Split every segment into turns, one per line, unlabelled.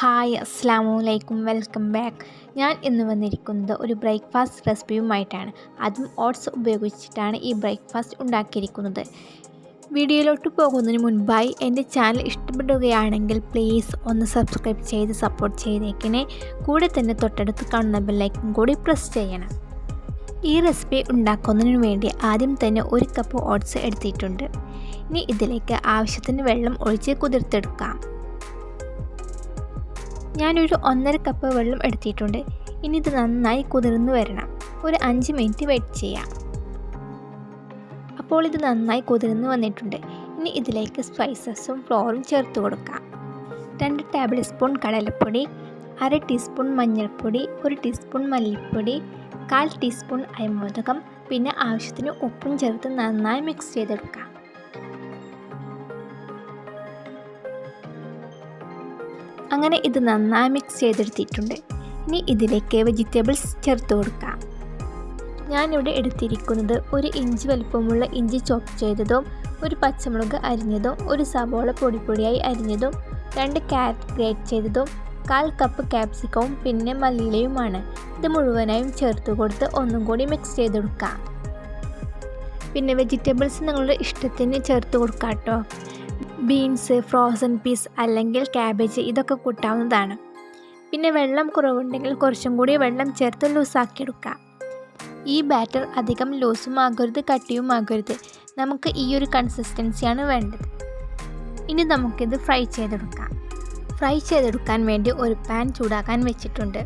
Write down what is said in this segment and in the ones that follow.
Hi അസ്സലാമലൈക്കും welcome back. ഞാൻ ഇന്ന് വന്നിരിക്കുന്നത് ഒരു ബ്രേക്ക്ഫാസ്റ്റ് റെസിപ്പിയുമായിട്ടാണ്. അതും ഓട്സ് ഉപയോഗിച്ചിട്ടാണ് ഈ ബ്രേക്ക്ഫാസ്റ്റ് ഉണ്ടാക്കിയിരിക്കുന്നത്. വീഡിയോയിലോട്ട് പോകുന്നതിന് മുൻപായി എൻ്റെ ചാനൽ ഇഷ്ടപ്പെടുകയാണെങ്കിൽ പ്ലീസ് ഒന്ന് സബ്സ്ക്രൈബ് ചെയ്ത് സപ്പോർട്ട് ചെയ്തേക്കണേ. കൂടെ തന്നെ തൊട്ടടുത്ത് കാണുന്ന ബെല്ലൈക്കൺ കൂടി പ്രസ് ചെയ്യണം. ഈ റെസിപ്പി ഉണ്ടാക്കുന്നതിന് വേണ്ടി ആദ്യം തന്നെ 1 കപ്പ് ഓട്സ് എടുത്തിട്ടുണ്ട്. ഇനി ഇതിലേക്ക് ആവശ്യത്തിന് വെള്ളം ഒഴിച്ച് കുതിർത്തെടുക്കാം. ഞാനൊരു 1.5 കപ്പ് വെള്ളം എടുത്തിട്ടുണ്ട്. ഇനി ഇത് നന്നായി കുതിർന്ന് വരണം. ഒരു 5 മിനിറ്റ് വെയിറ്റ് ചെയ്യാം. അപ്പോൾ ഇത് നന്നായി കുതിർന്ന് വന്നിട്ടുണ്ട്. ഇനി ഇതിലേക്ക് സ്പൈസസും ഫ്ലോറും ചേർത്ത് കൊടുക്കാം. 2 ടേബിൾ സ്പൂൺ കടലപ്പൊടി, 1/2 ടീസ്പൂൺ മഞ്ഞൾപ്പൊടി, 1 ടീസ്പൂൺ മല്ലിപ്പൊടി, 1/4 ടീസ്പൂൺ അയമോദകം, പിന്നെ ആവശ്യത്തിന് ഉപ്പും ചേർത്ത് നന്നായി മിക്സ് ചെയ്തെടുക്കാം. അങ്ങനെ ഇത് നന്നായി മിക്സ് ചെയ്തെടുത്തിട്ടുണ്ട്. ഇനി ഇതിലേക്ക് വെജിറ്റബിൾസ് ചേർത്ത് കൊടുക്കാം. ഞാനിവിടെ എടുത്തിരിക്കുന്നത് 1 ഇഞ്ച് വലുപ്പമുള്ള ഇഞ്ചി ചോപ്പ് ചെയ്തതും, 1 പച്ചമുളക് അരിഞ്ഞതും, 1 സവോള പൊടിയായി അരിഞ്ഞതും, 2 ക്യാരറ്റ് ഗ്രേറ്റ് ചെയ്തതും, 1/4 കപ്പ് കാപ്സിക്കവും പിന്നെ മല്ലിയിലയുമാണ്. ഇത് മുഴുവനായും ചേർത്ത് കൊടുത്ത് ഒന്നും കൂടി മിക്സ് ചെയ്തെടുക്കാം. പിന്നെ വെജിറ്റബിൾസ് നിങ്ങളുടെ ഇഷ്ടത്തിന് ചേർത്ത് കൊടുക്കാം കേട്ടോ. ബീൻസ്, ഫ്രോസൺ പീസ് അല്ലെങ്കിൽ ക്യാബേജ് ഇതൊക്കെ കൂട്ടാവുന്നതാണ്. പിന്നെ വെള്ളം കുറവുണ്ടെങ്കിൽ കുറച്ചും കൂടി വെള്ളം ചേർത്ത് ലൂസാക്കിയെടുക്കാം. ഈ ബാറ്റർ അധികം ലൂസും ആകരുത് കട്ടിയും ആകരുത്. നമുക്ക് ഈ ഒരു കൺസിസ്റ്റൻസിയാണ് വേണ്ടത്. ഇനി നമുക്കിത് ഫ്രൈ ചെയ്തെടുക്കാം. ഫ്രൈ ചെയ്തെടുക്കാൻ വേണ്ടി ഒരു പാൻ ചൂടാക്കാൻ വെച്ചിട്ടുണ്ട്.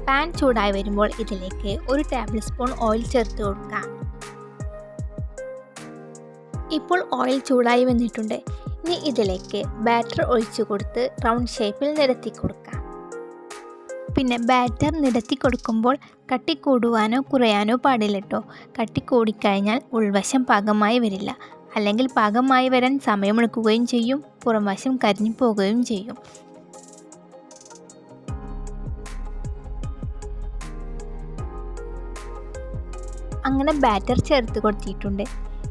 പാൻ ചൂടായി വരുമ്പോൾ ഇതിലേക്ക് 1 ടേബിൾ സ്പൂൺ ഓയിൽ ചേർത്ത് കൊടുക്കാം. ഇപ്പോൾ ഓയിൽ ചൂടായി വന്നിട്ടുണ്ട്. ഇനി ഇതിലേക്ക് ബാറ്റർ ഒഴിച്ചു കൊടുത്ത് റൗണ്ട് ഷേപ്പിൽ നിരത്തി കൊടുക്കാം. പിന്നെ ബാറ്റർ നിരത്തി കൊടുക്കുമ്പോൾ കട്ടി കൂടുവാനോ കുറയാനോ പാടില്ല കേട്ടോ. കട്ടി കൂടിക്കഴിഞ്ഞാൽ ഉൾവശം പാകമായി വരില്ല. അല്ലെങ്കിൽ പാകമായി വരാൻ സമയമെടുക്കുകയും ചെയ്യും, പുറംവശം കരിഞ്ഞു പോകുകയും ചെയ്യും. അങ്ങനെ ബാറ്റർ ചേർത്ത് കൊടുത്തിട്ടുണ്ട്.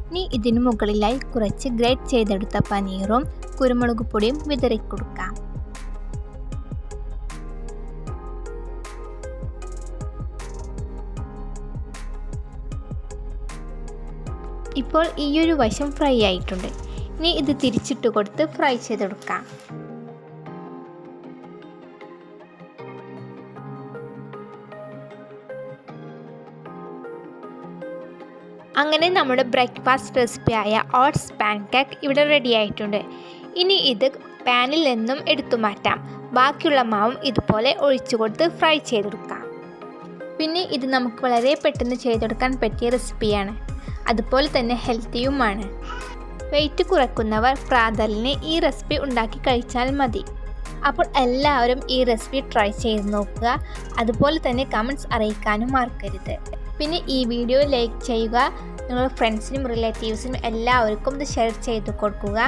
ഇനി ഇതിനു മുകളിലായി കുറച്ച് ഗ്രേറ്റ് ചെയ്തെടുത്ത പനീറും കുരുമുളക് പൊടിയും വിതറിക്കൊടുക്കാം. ഇപ്പോൾ ഈ ഒരു വശം ഫ്രൈ ആയിട്ടുണ്ട്. ഇനി ഇത് തിരിച്ചിട്ട് കൊടുത്ത് ഫ്രൈ ചെയ്തെടുക്കാം. അങ്ങനെ നമ്മുടെ ബ്രേക്ക്ഫാസ്റ്റ് റെസിപ്പിയായ ഓട്സ് പാൻകേക്ക് ഇവിടെ റെഡി ആയിട്ടുണ്ട്. ഇനി ഇത് പാനിൽ നിന്നും എടുത്തു മാറ്റാം. ബാക്കിയുള്ള മാവും ഇതുപോലെ ഒഴിച്ചു കൊടുത്ത് ഫ്രൈ ചെയ്തെടുക്കാം. പിന്നെ ഇത് നമുക്ക് വളരെ പെട്ടെന്ന് ചെയ്തെടുക്കാൻ പറ്റിയ റെസിപ്പിയാണ്. അതുപോലെ തന്നെ ഹെൽത്തിയുമാണ്. വെയിറ്റ് കുറയ്ക്കുന്നവർ പ്രാതലിന് ഈ റെസിപ്പി ഉണ്ടാക്കി കഴിച്ചാൽ മതി. അപ്പോൾ എല്ലാവരും ഈ റെസിപ്പി ട്രൈ ചെയ്ത് നോക്കുക. അതുപോലെ തന്നെ കമൻറ്റ്സ് അറിയിക്കാനും മറക്കരുത്. പിന്നെ ഈ വീഡിയോ ലൈക്ക് ചെയ്യുക. നിങ്ങളുടെ ഫ്രണ്ട്സിനും റിലേറ്റീവ്സിനും എല്ലാവർക്കും ഇത് ഷെയർ ചെയ്ത് കൊടുക്കുക.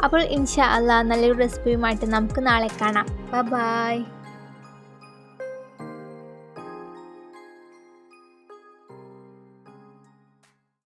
അപ്പോൾ ഇൻഷാ അല്ലാഹ് നല്ലൊരു റെസിപ്പിയുമായിട്ട് നമുക്ക് നാളെ കാണാം. ബൈ.